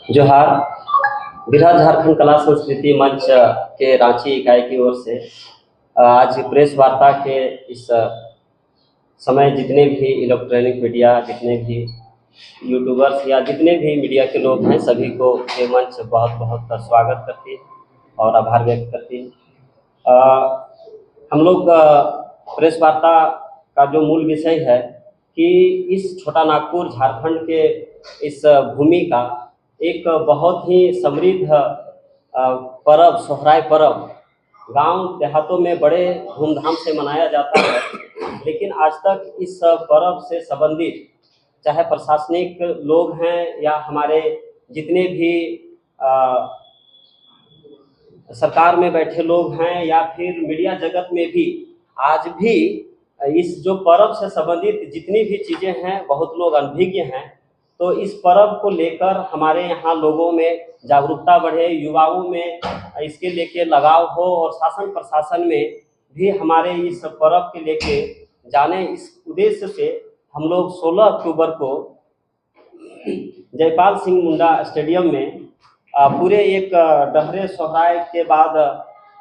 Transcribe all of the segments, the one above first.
जोहार। बिरहा झारखंड कला संस्कृति मंच के रांची इकाई की ओर से आज प्रेस वार्ता के इस समय जितने भी इलेक्ट्रॉनिक मीडिया, जितने भी यूट्यूबर्स या जितने भी मीडिया के लोग हैं, सभी को ये मंच बहुत बहुत स्वागत करती है और आभार व्यक्त करती है। हम लोग प्रेस वार्ता का जो मूल विषय है कि इस छोटा नागपुर झारखंड के इस भूमि का एक बहुत ही समृद्ध पर्व, सोहराय पर्व गांव देहातों में बड़े धूमधाम से मनाया जाता है, लेकिन आज तक इस पर्व से संबंधित चाहे प्रशासनिक लोग हैं या हमारे जितने भी सरकार में बैठे लोग हैं या फिर मीडिया जगत में भी आज भी इस जो पर्व से संबंधित जितनी भी चीज़ें हैं, बहुत लोग अनभिज्ञ हैं। तो इस पर्व को लेकर हमारे यहाँ लोगों में जागरूकता बढ़े, युवाओं में इसके लेके लगाव हो और शासन प्रशासन में भी हमारे इस पर्व के लेके जाने, इस उद्देश्य से हम लोग 16 अक्टूबर को जयपाल सिंह मुंडा स्टेडियम में पूरे एक डहरे सोहराय के बाद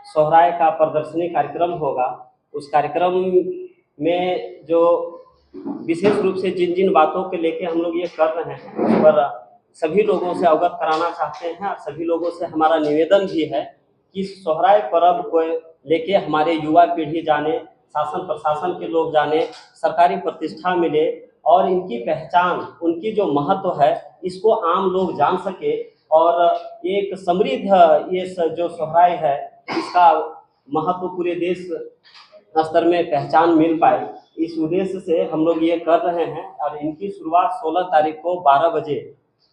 सोहराय का प्रदर्शनी कार्यक्रम होगा। उस कार्यक्रम में जो विशेष रूप से जिन जिन बातों के लेके हम लोग ये कर रहे हैं उस पर सभी लोगों से अवगत कराना चाहते हैं और सभी लोगों से हमारा निवेदन भी है कि सोहराय पर्व को लेके हमारे युवा पीढ़ी जाने, शासन प्रशासन के लोग जाने, सरकारी प्रतिष्ठा मिले और इनकी पहचान, उनकी जो महत्व है इसको आम लोग जान सके और एक समृद्ध ये जो सोहराय है इसका महत्व पूरे देश स्तर में पहचान मिल पाए, इस उद्देश्य से हम लोग ये कर रहे हैं। और इनकी शुरुआत 16 तारीख को 12 बजे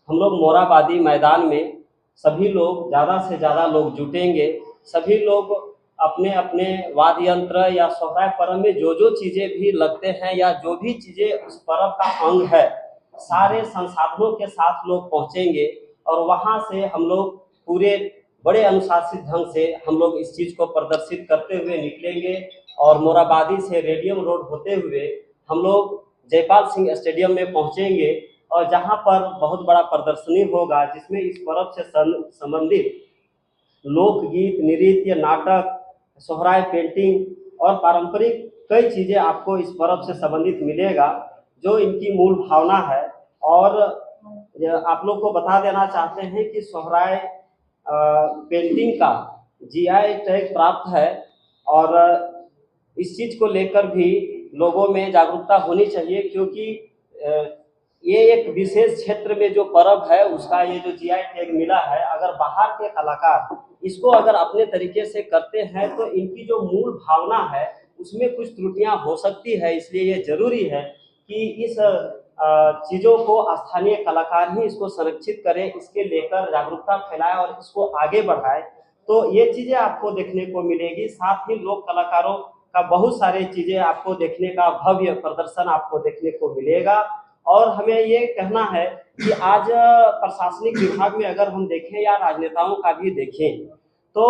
हम लोग मोराबादी मैदान में सभी लोग, ज़्यादा से ज़्यादा लोग जुटेंगे। सभी लोग अपने अपने वाद्य यंत्र या सोहराय पर्व में जो जो चीज़ें भी लगते हैं या जो भी चीज़ें उस पर्व का अंग है, सारे संसाधनों के साथ लोग पहुँचेंगे और वहाँ से हम लोग पूरे बड़े अनुशासित ढंग से हम लोग इस चीज़ को प्रदर्शित करते हुए निकलेंगे और मोराबादी से रेडियम रोड होते हुए हम लोग जयपाल सिंह स्टेडियम में पहुंचेंगे और जहां पर बहुत बड़ा प्रदर्शनी होगा जिसमें इस पर्व से संबंधित लोकगीत, नृत्य, नाटक, सोहराय पेंटिंग और पारंपरिक कई चीज़ें आपको इस पर्व से संबंधित मिलेगा, जो इनकी मूल भावना है। और आप लोग को बता देना चाहते हैं कि सोहराय पेंटिंग का जीआई टैग प्राप्त है और इस चीज़ को लेकर भी लोगों में जागरूकता होनी चाहिए, क्योंकि ये एक विशेष क्षेत्र में जो पर्व है उसका ये जो जीआई टैग मिला है, अगर बाहर के कलाकार इसको अगर अपने तरीके से करते हैं तो इनकी जो मूल भावना है उसमें कुछ त्रुटियां हो सकती है। इसलिए ये जरूरी है कि इस चीज़ों को स्थानीय कलाकार ही इसको संरक्षित करें, इसके लेकर जागरूकता फैलाएं और इसको आगे बढ़ाएं। तो ये चीज़ें आपको देखने को मिलेगी। साथ ही लोक कलाकारों का बहुत सारे चीज़ें आपको देखने का भव्य प्रदर्शन आपको देखने को मिलेगा। और हमें ये कहना है कि आज प्रशासनिक विभाग में अगर हम देखें या राजनेताओं का भी देखें तो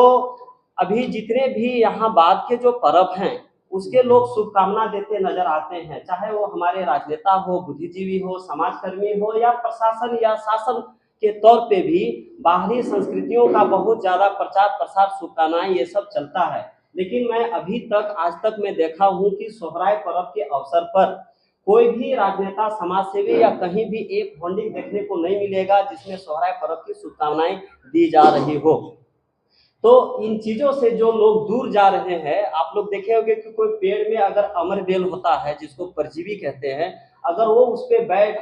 अभी जितने भी यहाँ बाद के जो पर्व हैं उसके लोग शुभकामना देते नजर आते हैं, चाहे वो हमारे राजनेता हो, बुद्धिजीवी हो, समाजकर्मी हो या प्रशासन या शासन के तौर पे भी बाहरी संस्कृतियों का बहुत ज़्यादा प्रचार प्रसार, शुभकामनाएं ये सब चलता है। लेकिन मैं अभी तक आज तक मैं देखा हूँ कि सोहराय पर्व के अवसर पर कोई भी राजनेता, समाजसेवी या कहीं भी एक होर्डिंग देखने को नहीं मिलेगा जिसमें सोहराय पर्व की शुभकामनाएं दी जा रही हो। तो इन चीज़ों से जो लोग दूर जा रहे हैं, आप लोग देखे होंगे कि कोई पेड़ में अगर अमर बेल होता है जिसको परजीवी कहते हैं, अगर वो उस पर बैठ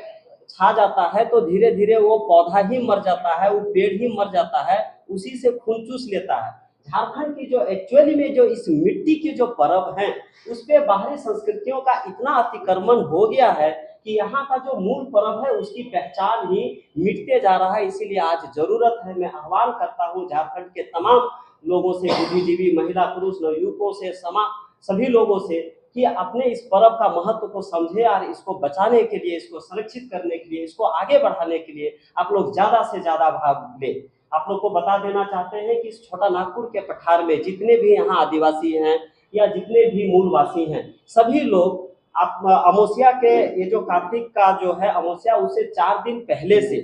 छा जाता है तो धीरे धीरे वो पौधा ही मर जाता है, वो पेड़ ही मर जाता है, उसी से खून चूस लेता है। झारखंड की जो एक्चुअली में जो इस मिट्टी के जो पर्व हैं उस पर बाहरी संस्कृतियों का इतना अतिक्रमण हो गया है कि यहाँ का जो मूल पर्व है उसकी पहचान ही मिटते जा रहा है। इसीलिए आज जरूरत है, मैं आह्वान करता हूँ झारखंड के तमाम लोगों से, बुद्धिजीवी, महिला, पुरुष, नवयुवकों से, सभी लोगों से कि अपने इस पर्व का महत्व को समझे और इसको बचाने के लिए, इसको संरक्षित करने के लिए, इसको आगे बढ़ाने के लिए आप लोग ज़्यादा से ज़्यादा भाग लें। आप लोग को बता देना चाहते हैं कि इस छोटा नागपुर के पठार में जितने भी यहाँ आदिवासी हैं या जितने भी मूलवासी हैं, सभी लोग आप अमावस्या के ये जो कार्तिक का जो है अमावस्या, उससे 4 दिन पहले से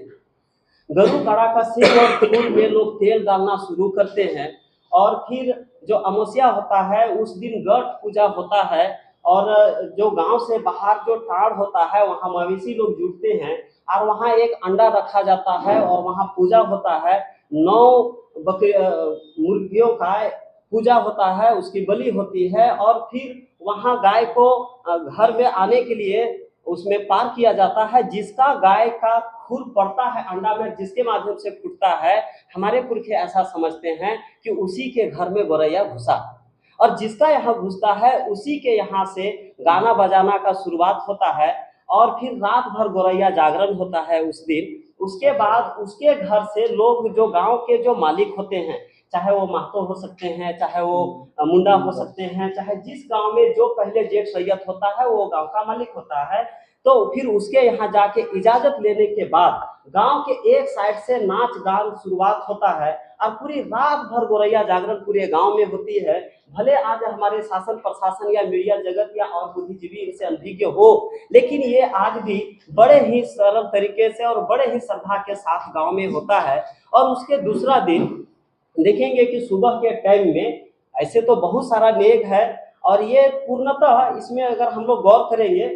गरु कड़ा का सिर और फूल में लोग तेल डालना शुरू करते हैं। और फिर जो अमावस्या होता है उस दिन गठ पूजा होता है। और जो गांव से बाहर जो टाड़ होता है वहाँ मवेशी लोग जुटते हैं और वहाँ एक अंडा रखा जाता है और वहाँ पूजा होता है। 9 मुर्गियों का पूजा होता है, उसकी बलि होती है और फिर वहाँ गाय को घर में आने के लिए उसमें पार किया जाता है, जिसका गाय का खुर पड़ता है अंडा में, जिसके माध्यम से फूटता है। हमारे पुरखे ऐसा समझते हैं कि उसी के घर में गोरैया घुसा और जिसका यहाँ घुसता है उसी के यहाँ से गाना बजाना का शुरुआत होता है और फिर रात भर गोरैया जागरण होता है उस दिन। उसके बाद उसके घर से लोग जो गांव के जो मालिक होते हैं, चाहे वो महतो हो सकते हैं, चाहे वो मुंडा हो सकते हैं, चाहे जिस गांव में जो पहले जेठ सैयद होता है वो गांव का मालिक होता है, तो फिर उसके यहाँ जाके इजाजत लेने के बाद गांव के एक साइड से नाच गान शुरुआत होता है और पूरी रात भर गोरैया जागरण पूरे गांव में होती है। भले आज हमारे शासन प्रशासन या मीडिया जगत या और बुद्धिजीवी इनसे अनभिज्ञ हो, लेकिन ये आज भी बड़े ही सरल तरीके से और बड़े ही श्रद्धा के साथ गांव में होता है। और उसके दूसरा दिन देखेंगे कि सुबह के टाइम में ऐसे तो बहुत सारा नेग है और ये पूर्णतः इसमें अगर हम लोग गौर करेंगे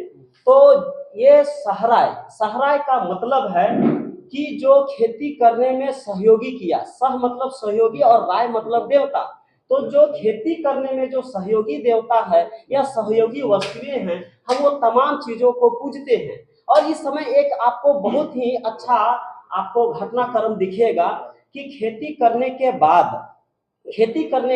तो ये सहराय सहराय का मतलब है कि जो खेती करने में सहयोगी किया। सह मतलब सहयोगी और राय मतलब देवता। तो जो खेती करने में जो सहयोगी देवता है या सहयोगी वस्तुएं हैं, हम वो तमाम चीजों को पूजते हैं। और इस समय एक आपको बहुत ही अच्छा आपको घटनाक्रम दिखेगा कि खेती करने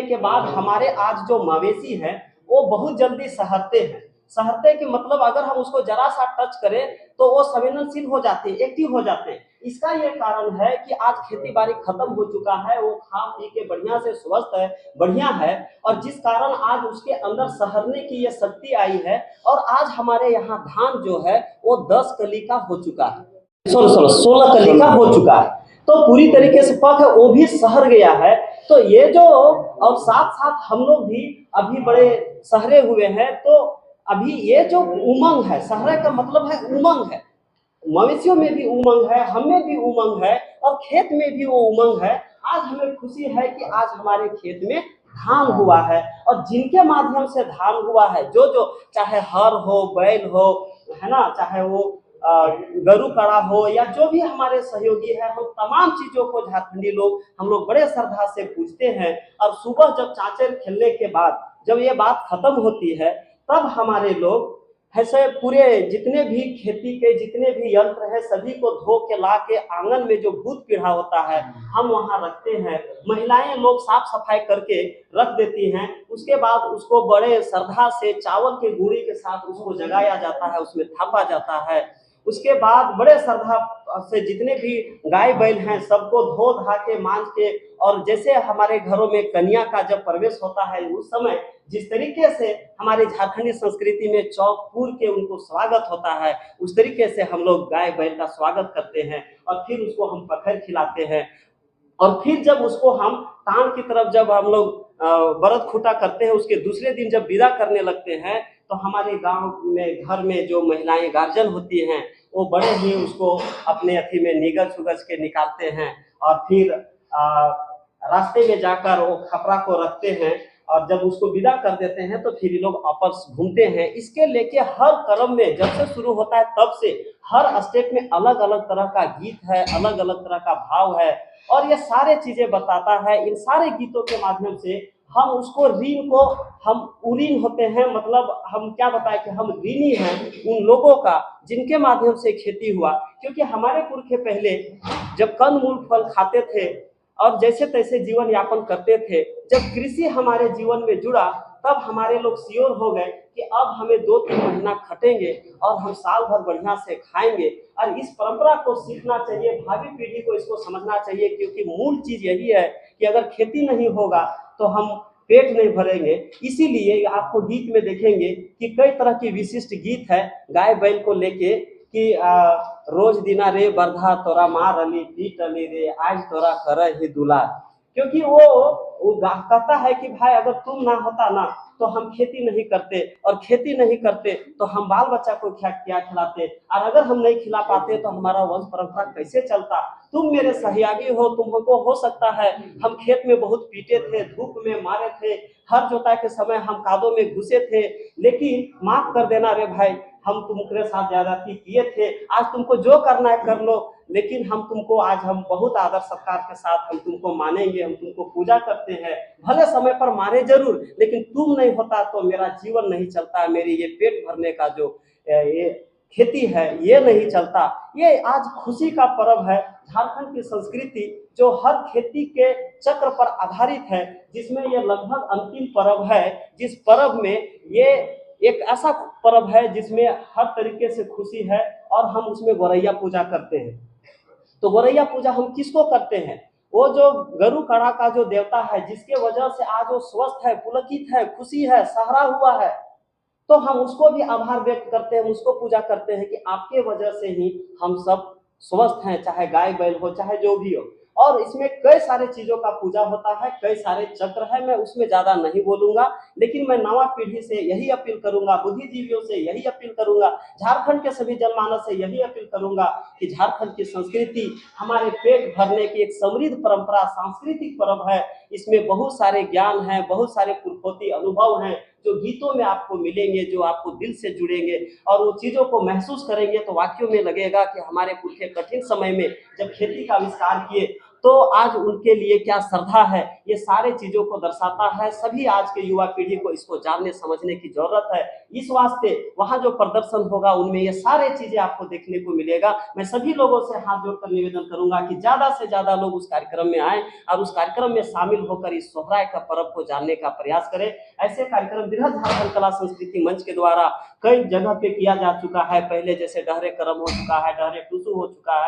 के बाद हमारे आज जो मवेशी हैं वो बहुत जल्दी सहरते हैं। सहरते के मतलब अगर हम उसको जरा सा टच करें तो वो संवेदनशील हो जाते हैं, एक्टिव हो जाते हैं। इसका ये कारण है कि आज खेती बाड़ी खत्म हो चुका है, वो खा पी के बढ़िया से स्वस्थ है, बढ़िया है, और जिस कारण आज उसके अंदर सहरने की ये शक्ति आई है। और आज हमारे यहाँ धान जो है वो 10 कली का हो चुका है, 16 कली का हो चुका है, तो पूरी तरीके से पक है, वो भी सहर गया है। तो ये जो और साथ साथ हम लोग भी अभी बड़े सहरे हुए हैं, तो अभी ये जो उमंग है, सहरे का मतलब है उमंग है, मवेशियों में भी उमंग है, हमें भी उमंग है और खेत में भी वो उमंग है। आज हमें खुशी है कि आज हमारे खेत में धान हुआ है और जिनके माध्यम से धान हुआ है, जो जो चाहे हर हो, बैल हो, है ना, चाहे वो गरु कड़ा हो या जो भी हमारे सहयोगी है, हम तमाम चीजों को झारखंडी लोग हम लोग बड़े श्रद्धा से पूजते हैं। और सुबह जब चाचर खेलने के बाद जब ये बात खत्म होती है तब हमारे लोग ऐसे पूरे जितने भी खेती के जितने भी यंत्र है सभी को धो के ला के आंगन में जो भूत पीढ़ा होता है हम वहां रखते हैं। महिलाएं लोग साफ सफाई करके रख देती हैं। उसके बाद उसको बड़े श्रद्धा से चावल के गुड़ी के साथ उसको जगाया जाता है, उसमें थापा जाता है। उसके बाद बड़े श्रद्धा से जितने भी गाय बैल हैं सबको धो धा के मांझ के, और जैसे हमारे घरों में कन्या का जब प्रवेश होता है उस समय जिस तरीके से हमारी झारखंडी संस्कृति में चौक पूर के उनको स्वागत होता है, उस तरीके से हम लोग गाय बैल का स्वागत करते हैं और फिर उसको हम पखर खिलाते हैं। और फिर जब उसको हम टाण की तरफ जब हम लोग बरत खूटा करते हैं, उसके दूसरे दिन जब विदा करने लगते हैं तो हमारे गांव में घर में जो महिलाएं गार्जियन होती हैं वो बड़े ही उसको अपने अथी में निगल सुगज के निकालते हैं और फिर रास्ते में जाकर वो खपरा को रखते हैं और जब उसको विदा कर देते हैं तो फिर ये लोग आपस घूमते हैं। इसके लेके हर क्रम में जब से शुरू होता है तब से हर स्टेट में अलग अलग तरह का गीत है, अलग अलग तरह का भाव है और ये सारे चीजें बताता है। इन सारे गीतों के माध्यम से हम उसको ऋण को हम उऋण होते हैं, मतलब हम क्या बताएं कि हम ऋणी हैं उन लोगों का जिनके माध्यम से खेती हुआ। क्योंकि हमारे पुरखे पहले जब कंद मूल फल खाते थे और जैसे तैसे जीवन यापन करते थे, जब कृषि हमारे जीवन में जुड़ा तब हमारे लोग श्योर हो गए कि अब हमें 2-3 महीना खटेंगे और हम साल भर बढ़िया से खाएंगे। और इस परंपरा को सीखना चाहिए, भावी पीढ़ी को इसको समझना चाहिए, क्योंकि मूल चीज यही है कि अगर खेती नहीं होगा तो हम पेट नहीं भरेंगे। इसीलिए आपको गीत में देखेंगे कि कई तरह की विशिष्ट गीत है गाय बैल को लेके कि रोज दिना रे बरधा तोरा मार अली पीट अली रे आज तोरा कर ही दुला। क्योंकि वो कहता है कि भाई अगर तुम ना होता ना तो हम खेती नहीं करते, और खेती नहीं करते तो हम बाल बच्चा को क्या खिलाते, और अगर हम नहीं खिला पाते तो हमारा वंश परंपरा कैसे चलता। तुम मेरे सहयागी हो, तुमको हो सकता है हम खेत में बहुत पीटे थे, धूप में मारे थे, हर जोताई के समय हम कादों में घुसे थे, लेकिन माफ कर देना रे भाई, हम तुम्हारे साथ ज्यादती किए थे, आज तुमको जो करना है कर लो, लेकिन हम तुमको आज हम बहुत आदर सत्कार के साथ हम तुमको मानेंगे, हम तुमको पूजा करते हैं, भले समय पर मारे जरूर, लेकिन तुम नहीं होता तो मेरा जीवन नहीं चलता, मेरी ये पेट भरने का जो ये खेती है ये नहीं चलता। ये आज खुशी का पर्व है। झारखंड की संस्कृति जो हर खेती के चक्र पर आधारित है, जिसमें ये लगभग अंतिम पर्व है, जिस पर्व में ये एक ऐसा पर्व है जिसमें हर तरीके से खुशी है, और हम उसमें गौरैया पूजा करते हैं। तो गौरैया पूजा हम किसको करते हैं? वो जो गरु कड़ा का जो देवता है, जिसके वजह से आज वो स्वस्थ है, पुलकित है, खुशी है, सहरा हुआ है, तो हम उसको भी आभार व्यक्त करते हैं, उसको पूजा करते हैं कि आपके वजह से ही हम सब स्वस्थ हैं, चाहे गाय बैल हो, चाहे जो भी हो। और इसमें कई सारे चीजों का पूजा होता है, कई सारे चक्र है, मैं उसमें ज्यादा नहीं बोलूंगा, लेकिन मैं नवा पीढ़ी से यही अपील करूंगा, बुद्धिजीवियों से यही अपील करूंगा, झारखंड के सभी जनमानस से यही अपील करूंगा कि झारखंड की संस्कृति हमारे पेट भरने की एक समृद्ध परंपरा, सांस्कृतिक पर्व है। इसमें बहुत सारे ज्ञान हैं, बहुत सारे पुरखौती अनुभव हैं जो गीतों में आपको मिलेंगे, जो आपको दिल से जुड़ेंगे, और वो चीज़ों को महसूस करेंगे तो वाक्यों में लगेगा कि हमारे पुरखे कठिन समय में जब खेती का आविष्कार किए तो आज उनके लिए क्या श्रद्धा है, ये सारे चीज़ों को दर्शाता है। सभी आज के युवा पीढ़ी को इसको जानने समझने की जरूरत है। इस वास्ते वहाँ जो प्रदर्शन होगा उनमें ये सारे चीज़ें आपको देखने को मिलेगा। मैं सभी लोगों से हाथ जोड़कर निवेदन करूंगा कि ज़्यादा से ज़्यादा लोग उस कार्यक्रम में आएँ और उस कार्यक्रम में शामिल होकर इस सोहराय का पर्व को जानने का प्रयास करें। ऐसे कार्यक्रम बृहद झारखंड कला संस्कृति मंच के द्वारा कई जगह पे किया जा चुका है। पहले जैसे डहरे करम हो चुका है, डहरे टूसू हो चुका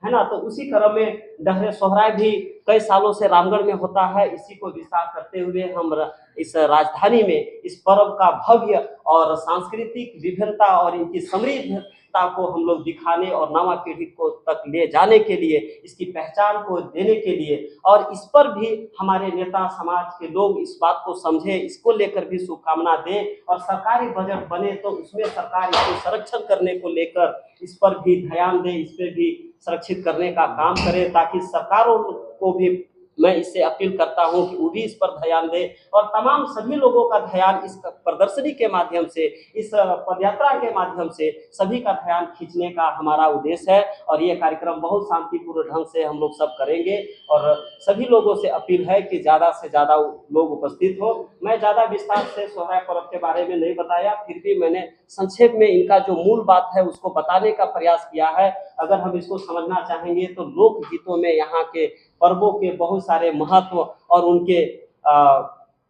है ना, तो उसी क्रम में डहरे सोहराय भी कई सालों से रामगढ़ में होता है। इसी को विस्तार करते हुए हम इस राजधानी में इस पर्व का भव्य और सांस्कृतिक विभिन्नता और इनकी समृद्धता को हम लोग दिखाने और नवा पीढ़ी को तक ले जाने के लिए, इसकी पहचान को देने के लिए, और इस पर भी हमारे नेता समाज के लोग इस बात को समझे, इसको लेकर भी शुभकामना दें, और सरकारी बजट बने तो उसमें सरकार इसको संरक्षण करने को लेकर इस पर भी ध्यान दे, इस पर भी संरक्षित करने का काम करें, ताकि सरकारों को भी मैं इससे अपील करता हूं कि वो भी इस पर ध्यान दे, और तमाम सभी लोगों का ध्यान इस प्रदर्शनी के माध्यम से, इस पदयात्रा के माध्यम से सभी का ध्यान खींचने का हमारा उद्देश्य है। और ये कार्यक्रम बहुत शांतिपूर्ण ढंग से हम लोग सब करेंगे, और सभी लोगों से अपील है कि ज़्यादा से ज़्यादा लोग उपस्थित हो। मैं ज़्यादा विस्तार से सोहराय पर्व के बारे में नहीं बताया, फिर भी मैंने संक्षेप में इनका जो मूल बात है उसको बताने का प्रयास किया है। अगर हम इसको समझना चाहेंगे तो लोकगीतों में यहाँ के पर्वों के बहुत सारे महत्व और उनके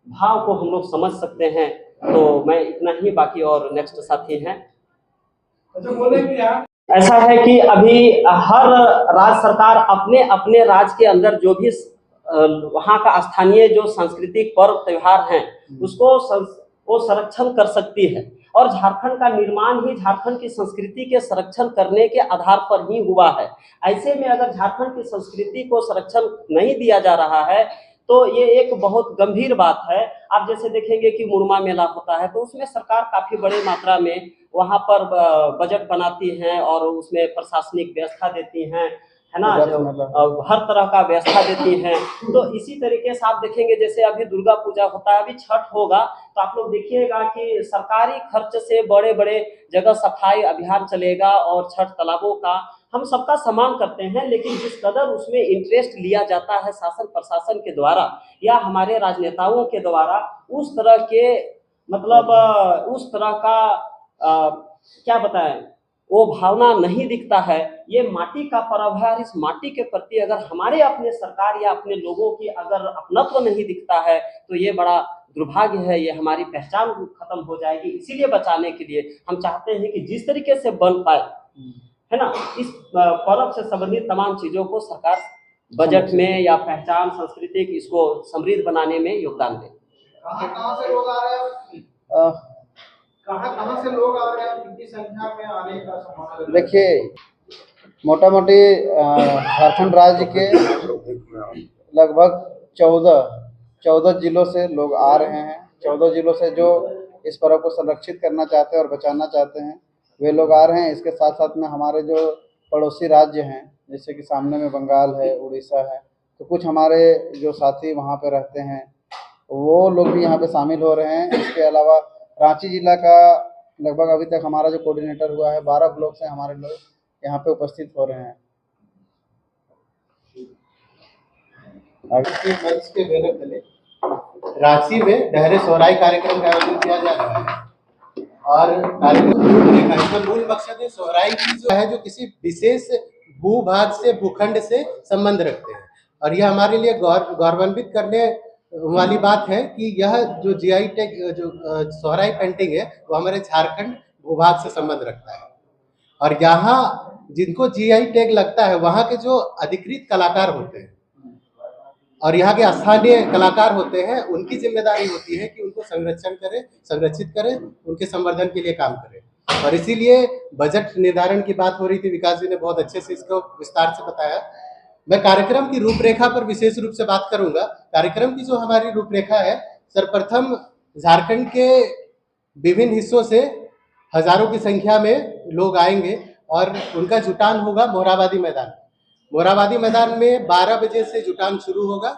भाव को हम लोग समझ सकते हैं। तो मैं इतना ही, बाकी और नेक्स्ट साथी हैं। ऐसा है कि अभी हर राज्य सरकार अपने अपने राज्य के अंदर जो भी वहाँ का स्थानीय जो सांस्कृतिक पर्व त्योहार हैं उसको वो संरक्षण कर सकती है, और झारखंड का निर्माण ही झारखंड की संस्कृति के संरक्षण करने के आधार पर ही हुआ है। ऐसे में अगर झारखंड की संस्कृति को संरक्षण नहीं दिया जा रहा है तो ये एक बहुत गंभीर बात है। आप जैसे देखेंगे कि मुरमा मेला होता है तो उसमें सरकार काफ़ी बड़ी मात्रा में वहाँ पर बजट बनाती हैं और उसमें प्रशासनिक व्यवस्था देती हैं, है ना, जो हर तरह का व्यवस्था देती हैं। तो इसी तरीके से आप देखेंगे जैसे अभी दुर्गा पूजा होता है, अभी छठ होगा, तो आप लोग देखिएगा कि सरकारी खर्च से बड़े बड़े जगह सफाई अभियान चलेगा, और छठ तालाबों का हम सबका सम्मान करते हैं, लेकिन जिस कदर उसमें इंटरेस्ट लिया जाता है शासन प्रशासन के द्वारा या हमारे राजनेताओं के द्वारा, उस तरह के मतलब उस तरह का क्या बताएं, वो भावना नहीं दिखता है। ये माटी का पर्व है, और इस माटी के प्रति अगर हमारे अपने सरकार या अपने लोगों की अगर अपनत्व नहीं दिखता है तो ये बड़ा दुर्भाग्य है, ये हमारी पहचान खत्म हो जाएगी। इसीलिए बचाने के लिए हम चाहते हैं कि जिस तरीके से बन पाए, है ना, इस पर्व से संबंधित तमाम चीज़ों को सरकार बजट में या पहचान सांस्कृतिक इसको समृद्ध बनाने में योगदान दे। कहाँ से लोग आ रहे हैं, कहाँ से लोग आ रहे हैं, कितनी संख्या में आने का संभावना? देखिए, मोटा मोटी झारखंड राज्य के लगभग 14 जिलों से लोग आ रहे हैं 14 जिलों से जो इस पर्व को संरक्षित करना चाहते हैं और बचाना चाहते हैं वे लोग आ रहे हैं। इसके साथ साथ में हमारे जो पड़ोसी राज्य हैं, जैसे कि सामने में बंगाल है, उड़ीसा है, तो कुछ हमारे जो साथी वहाँ पे रहते हैं वो लोग भी यहाँ पे शामिल हो रहे हैं। इसके अलावा रांची जिला का लगभग अभी तक हमारा जो कोऑर्डिनेटर हुआ है 12 ब्लॉक से हमारे लोग यहाँ पे उपस्थित हो रहे हैं। मंच के बैनर तले रांची में डहरे सोहराई कार्यक्रम का आयोजन किया जा रहा है और कार्यक्रम का मूल मकसद है सोहराई की जो किसी विशेष भूभाग से, भूखंड से संबंध रखते हैं। और यह हमारे लिए गौरवान्वित करने वाली बात है कि यह जो जीआई टैग जो सोहराई पेंटिंग है वो हमारे झारखंड भूभाग से संबंध रखता है। और यहाँ जिनको जीआई टैग लगता है वहाँ के जो अधिकृत कलाकार होते हैं और यहाँ के स्थानीय कलाकार होते हैं, उनकी जिम्मेदारी होती है कि उनको संरक्षित करें, उनके संवर्धन के लिए काम करें। और इसीलिए बजट निर्धारण की बात हो रही थी, विकास जी ने बहुत अच्छे से इसको विस्तार से बताया। मैं कार्यक्रम की रूपरेखा पर विशेष रूप से बात करूंगा। कार्यक्रम की जो हमारी रूपरेखा है, सर्वप्रथम झारखंड के विभिन्न हिस्सों से हजारों की संख्या में लोग आएंगे और उनका जुटान होगा मोरहाबादी मैदान। मोरहाबादी मैदान में 12 बजे से जुटान शुरू होगा।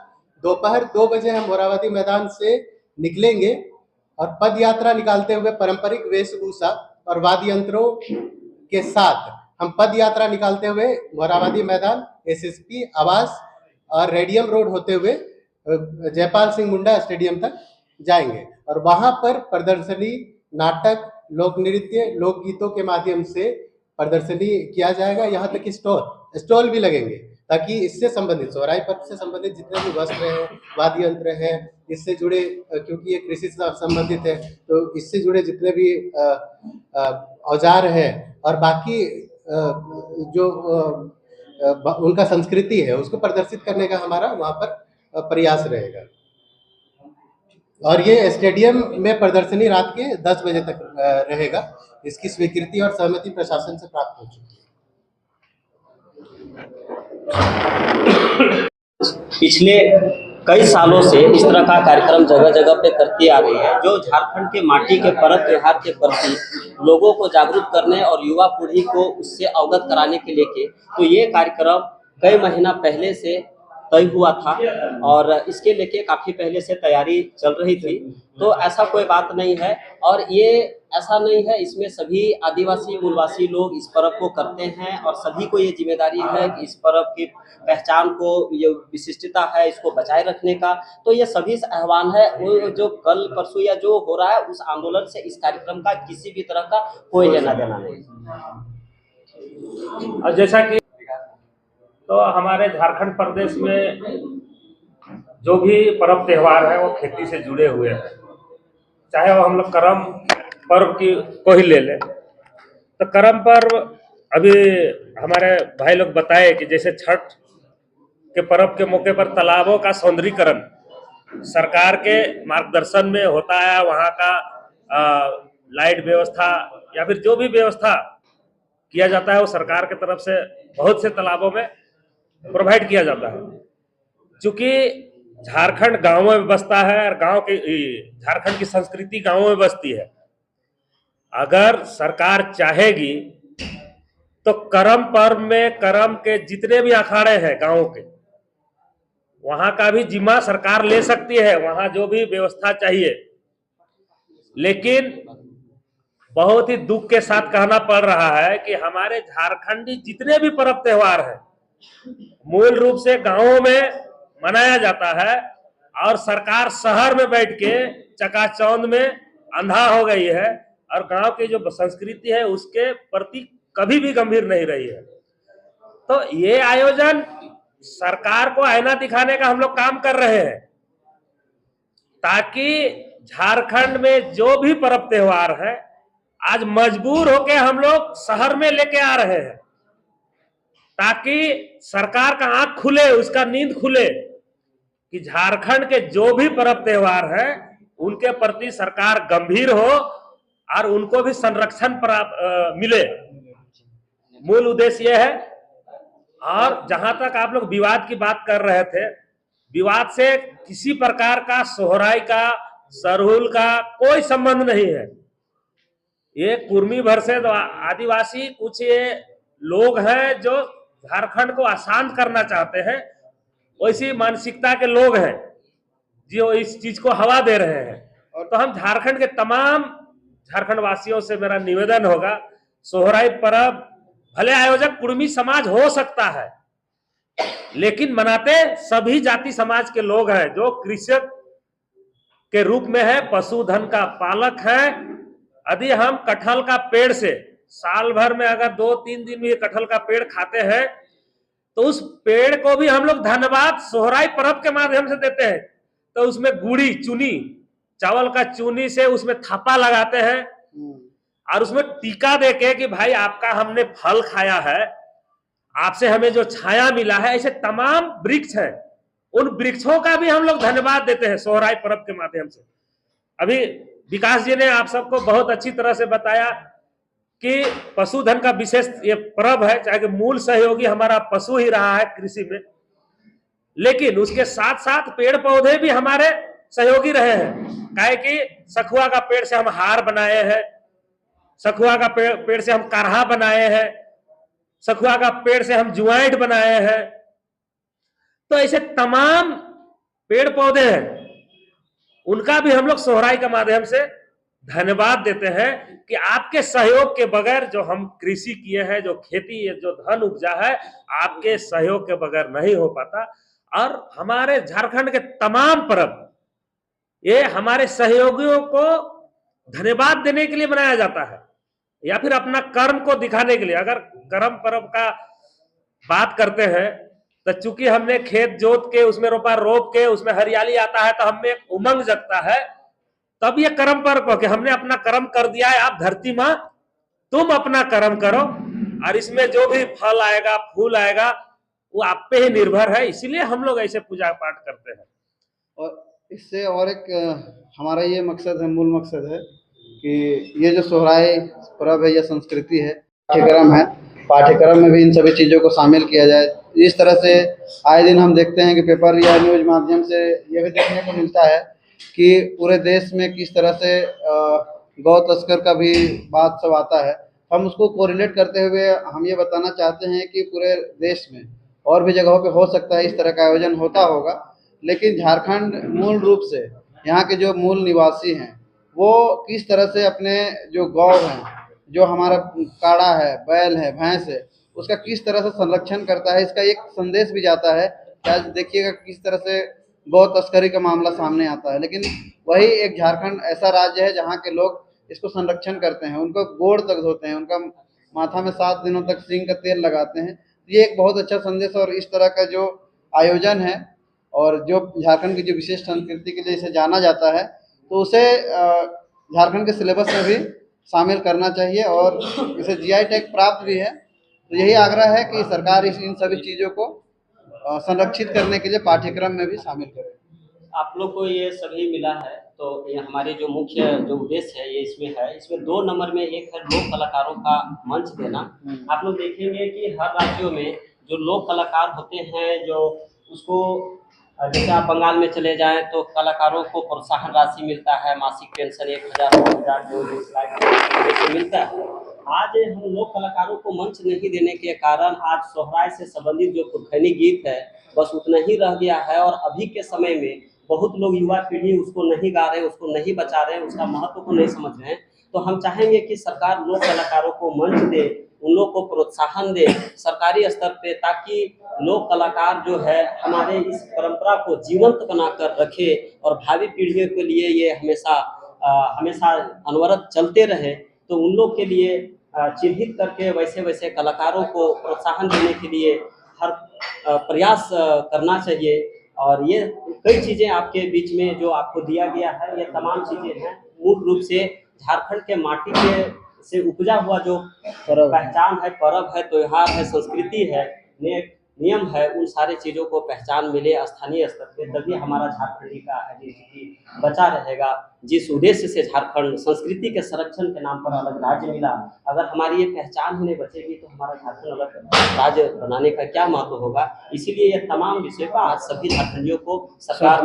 दोपहर 2 बजे हम मोरहाबादी मैदान से निकलेंगे और पद यात्रा निकालते हुए पारंपरिक वेशभूषा और वाद्य यंत्रों के साथ हम पद यात्रा निकालते हुए मोरहाबादी मैदान, एसएसपी आवास और रेडियम रोड होते हुए जयपाल सिंह मुंडा स्टेडियम तक जाएंगे। और वहां पर प्रदर्शनी, नाटक, लोक नृत्य, लोकगीतों के माध्यम से प्रदर्शनी किया जाएगा। यहाँ तक कि स्टॉल भी लगेंगे ताकि इससे संबंधित, सोहराई पर्व से संबंधित जितने भी वस्त्र हैं, वाद्य यंत्र हैं, इससे जुड़े, क्योंकि ये कृषि से संबंधित है तो इससे जुड़े जितने भी औजार हैं और बाकी जो उनका संस्कृति है उसको प्रदर्शित करने का हमारा वहाँ पर प्रयास रहेगा। और ये स्टेडियम में प्रदर्शनी रात के 10 बजे तक रहेगा। इसकी स्वीकृति और सहमति प्रशासन से प्राप्त हो चुकी है। पिछले कई सालों से इस तरह का कार्यक्रम जगह जगह पे करती आ रही है, जो झारखंड के माटी के पर्व त्योहार के प्रति लोगों को जागरूक करने और युवा पीढ़ी को उससे अवगत कराने के लिए तो ये कार्यक्रम कई महीना पहले से तय हुआ था और इसके लेके काफ़ी पहले से तैयारी चल रही थी। तो ऐसा कोई बात नहीं है और ये ऐसा नहीं है, इसमें सभी आदिवासी मूलवासी लोग इस पर्व को करते हैं और सभी को ये जिम्मेदारी है कि इस पर्व की पहचान को, ये विशिष्टता है, इसको बचाए रखने का। तो ये सभी से आह्वान है, वो जो कल परसों या जो हो रहा है उस आंदोलन से इस कार्यक्रम का किसी भी तरह का कोई लेना देना नहीं। और जैसा कि तो हमारे झारखंड प्रदेश में जो भी पर्व त्योहार है वो खेती से जुड़े हुए हैं। चाहे वो हम लोग करम पर्व को ही ले लें, तो करम पर्व अभी हमारे भाई लोग बताए कि जैसे छठ के पर्व के मौके पर तालाबों का सौंदर्यीकरण सरकार के मार्गदर्शन में होता है। वहाँ का लाइट व्यवस्था या फिर जो भी व्यवस्था किया जाता है वो सरकार की तरफ से बहुत से तालाबों में प्रोवाइड किया जाता है। चूंकि झारखंड गांवों में बसता है और झारखंड की संस्कृति गांवों में बसती है। अगर सरकार चाहेगी तो करम पर्व में करम के जितने भी अखाड़े हैं गांवों के, वहां का भी जिम्मा सरकार ले सकती है, वहां जो भी व्यवस्था चाहिए। लेकिन बहुत ही दुख के साथ कहना पड़ रहा है कि हमारे झारखंडी जितने भी पर्व त्योहार हैं मूल रूप से गांवों में मनाया जाता है और सरकार शहर में बैठ के चकाचौंध में अंधा हो गई है और गांव की जो संस्कृति है उसके प्रति कभी भी गंभीर नहीं रही है। तो ये आयोजन सरकार को आईना दिखाने का हम लोग काम कर रहे हैं ताकि झारखंड में जो भी पर्व त्योहार है आज मजबूर होके हम लोग शहर में लेके आ रहे हैं ताकि सरकार का आंख खुले, उसका नींद खुले कि झारखंड के जो भी पर्व त्योहार है उनके प्रति सरकार गंभीर हो और उनको भी संरक्षण मिले। मूल उद्देश्य यह है। और जहां तक आप लोग विवाद की बात कर रहे थे, विवाद से किसी प्रकार का सोहराई का सरहुल का कोई संबंध नहीं है। ये कुर्मी भर से आदिवासी कुछ ये लोग हैं जो झारखंड को अशांत करना चाहते हैं, वैसी मानसिकता के लोग हैं जो इस चीज को हवा दे रहे हैं। और तो हम झारखंड के तमाम झारखंड वासियों से मेरा निवेदन होगा, सोहराई पर्व भले आयोजक कुर्मी समाज हो सकता है, लेकिन मनाते सभी जाति समाज के लोग हैं जो कृषक के रूप में है, पशुधन का पालक है। यदि हम कटहल का पेड़ से साल भर में अगर 2-3 दिन में कटहल का पेड़ खाते हैं, तो उस पेड़ को भी हम लोग धन्यवाद सोहराई पर्व के माध्यम से देते हैं। तो उसमें गुड़ी चुनी, चावल का चुनी से उसमें थप्पा लगाते हैं और उसमें टीका देके कि भाई आपका हमने फल खाया है, आपसे हमें जो छाया मिला है। ऐसे तमाम वृक्ष हैं, उन वृक्षों का भी हम लोग धन्यवाद देते हैं सोहराई पर्व के माध्यम से। अभी विकास जी ने आप सबको बहुत अच्छी तरह से बताया कि पशुधन का विशेष ये पर्व है, चाहे कि मूल सहयोगी हमारा पशु ही रहा है कृषि में, लेकिन उसके साथ साथ पेड़ पौधे भी हमारे सहयोगी रहे हैं। काहे कि सखुआ का पेड़ से हम हार बनाए हैं, सखुआ का पेड़ से हम काढ़ा बनाए हैं, सखुआ का पेड़ से हम जुआइट बनाए हैं। तो ऐसे तमाम पेड़ पौधे हैं, उनका भी हम लोग सोहराई के माध्यम से धन्यवाद देते हैं कि आपके सहयोग के बगैर जो हम कृषि किए हैं, जो खेती जो धन उपजा है, आपके सहयोग के बगैर नहीं हो पाता। और हमारे झारखंड के तमाम पर्व ये हमारे सहयोगियों को धन्यवाद देने के लिए मनाया जाता है, या फिर अपना कर्म को दिखाने के लिए। अगर कर्म पर्व का बात करते हैं तो चूंकि हमने खेत जोत के उसमें रोपा रोप के उसमें हरियाली आता है, तो हमें एक उमंग जगता है, तब ये कर्म पर्व हो कि हमने अपना कर्म कर दिया है। आप धरती माँ तुम अपना कर्म करो, और इसमें जो भी फल आएगा फूल आएगा वो आप पे ही निर्भर है। इसीलिए हम लोग ऐसे पूजा पाठ करते हैं। और इससे और एक हमारा ये मकसद है, मूल मकसद है कि ये जो सोहराई पर्व है, यह संस्कृति है, पाठ्यक्रम में भी इन सभी चीज़ों को शामिल किया जाए। इस तरह से आए दिन हम देखते हैं कि पेपर या न्यूज माध्यम से यह भी देखने को मिलता है कि पूरे देश में किस तरह से गौ तस्कर का भी बात सब आता है। हम उसको कोरिलेट करते हुए हम ये बताना चाहते हैं कि पूरे देश में और भी जगहों पे हो सकता है इस तरह का आयोजन होता होगा, लेकिन झारखंड मूल रूप से यहाँ के जो मूल निवासी हैं वो किस तरह से अपने जो गौ हैं, जो हमारा काड़ा है, बैल है, भैंस है, उसका किस तरह से संरक्षण करता है। इसका एक संदेश भी जाता है। आज देखिएगा किस तरह से गौ तस्करी का मामला सामने आता है, लेकिन वही एक झारखंड ऐसा राज्य है जहाँ के लोग इसको संरक्षण करते हैं, उनको गोड़ तक धोते हैं, उनका माथा में 7 दिनों तक सींग का तेल लगाते हैं। ये एक बहुत अच्छा संदेश। और इस तरह का जो आयोजन है और जो झारखंड की जो विशेष संस्कृति के लिए इसे जाना जाता है, तो उसे झारखंड के सिलेबस में भी शामिल करना चाहिए और इसे जीआई टैग प्राप्त भी है। तो यही आग्रह है कि सरकार इन सभी चीज़ों को संरक्षित करने के लिए पाठ्यक्रम में भी शामिल करे। आप लोग को ये सभी मिला है, तो ये हमारे जो मुख्य जो उद्देश्य है ये इसमें है। इसमें 2 नंबर में एक है लोक कलाकारों का मंच देना। आप लोग देखेंगे कि हर राज्यों में जो लोक कलाकार होते हैं, जो उसको जैसे आप बंगाल में चले जाएं तो कलाकारों को प्रोत्साहन राशि मिलता है, मासिक पेंशन 1000, 2000, 2 लाख मिलता है। आज हम लोक कलाकारों को मंच नहीं देने के कारण आज सोहराई से संबंधित जो पुरखैनी गीत है बस उतना ही रह गया है, और अभी के समय में बहुत लोग युवा पीढ़ी उसको नहीं गा रहे, उसको नहीं बचा रहे, उसका महत्व को नहीं समझ रहे हैं। तो हम चाहेंगे कि सरकार लोक कलाकारों को मंच दे, उन लोग को प्रोत्साहन दे सरकारी स्तर पे, ताकि लोक कलाकार जो है हमारे इस परंपरा को जीवंत बनाकर रखे और भावी पीढ़ियों के लिए ये हमेशा अनवरत चलते रहे। तो उन लोग के लिए चिन्हित करके वैसे कलाकारों को प्रोत्साहन देने के लिए हर प्रयास करना चाहिए। और ये कई चीज़ें आपके बीच में जो आपको दिया गया है, ये तमाम चीज़ें हैं मूल रूप से झारखंड के माटी के से उपजा हुआ जो पहचान है, पर्व है, त्योहार है, संस्कृति है, नियम है, उन सारे चीज़ों को पहचान मिले स्थानीय स्तर पे, तभी हमारा झारखंडी का आइडेंटिटी बचा रहेगा। जिस उद्देश्य से झारखंड संस्कृति के संरक्षण के नाम पर अलग राज्य मिला, अगर हमारी ये पहचान ही नहीं बचेगी तो हमारा झारखंड अलग राज्य बनाने का क्या महत्व होगा। इसीलिए ये तमाम विषय पर आज सभी झारखंडियों को सरकार